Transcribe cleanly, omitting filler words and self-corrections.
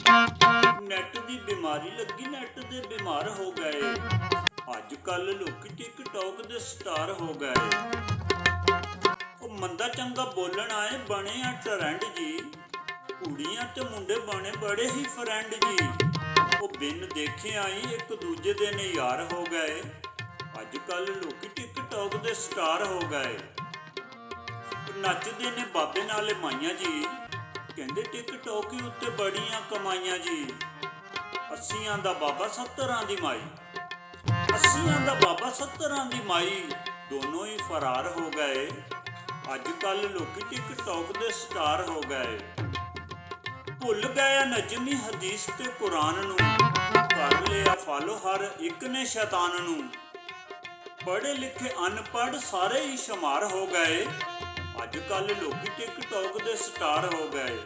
Net ਦੀ ਬਿਮਾਰੀ ਲੱਗੀ, net ਦੇ ਬਿਮਾਰ ਹੋ ਗਏ। ਅੱਜ ਕੱਲ ਲੋਕੀ ਟਿਕਟੌਕ ਦੇ ਸਟਾਰ ਹੋ ਗਏ। ਉਹ ਮੰਦਾ ਚੰਗਾ ਬੋਲਣ ਆਏ ਬਣੇ ਆ ਟਰੈਂਡ ਜੀ। ਕੁੜੀਆਂ ਤੇ ਮੁੰਡੇ ਬਣੇ ਬੜੇ ਹੀ ਫਰੈਂਡ ਜੀ। ਉਹ ਬਿਨ ਦੇਖੇ ਆਈ ਇੱਕ ਦੂਜੇ ਦੇ ਯਾਰ ਹੋ ਗਏ। ਅੱਜ ਕੱਲ ਲੋਕੀ ਟਿਕਟੌਕ ਦੇ ਸਟਾਰ ਹੋ ਗਏ। ਨੱਚਦੇ ਨੇ ਬਾਬੇ ਨਾਲੇ ਮਾਈਆਂ ਜੀ, ਕਹਿੰਦੇ ਟਿਕਟੌਕ ਉੱਤੇ ਬੜੀਆਂ ਕਮਾਈਆਂ ਜੀ। 80 ਦਾ ਬਾਬਾ 70 ਦੀ ਮਾਈ, 80 ਦਾ ਬਾਬਾ 70 ਦੀ ਮਾਈ, ਦੋਨੋਂ ਹੀ ਫਰਾਰ ਹੋ ਗਏ। ਅੱਜ ਕੱਲ ਲੋਕੀ ਟਿਕਟੌਕ ਦੇ ਸਟਾਰ ਹੋ ਗਏ। ਭੁੱਲ ਗਏ ਨਜ਼ਮੀ ਹਦੀਸ ਤੇ ਕੁਰਾਨ ਨੂੰ, ਕਰ ਲਿਆ ਫਾਲੋ ਹਰ ਇੱਕ ਨੇ ਸ਼ੈਤਾਨ ਨੂੰ। ਪੜ੍ਹੇ ਲਿਖੇ ਅਨਪੜ੍ਹ ਸਾਰੇ ਹੀ ਸ਼ੁਮਾਰ ਹੋ ਗਏ। ਅੱਜ ਕੱਲ ਲੋਕੀ ਟਿਕਟੌਕ ਦੇ ਸਟਾਰ ਹੋ ਗਏ।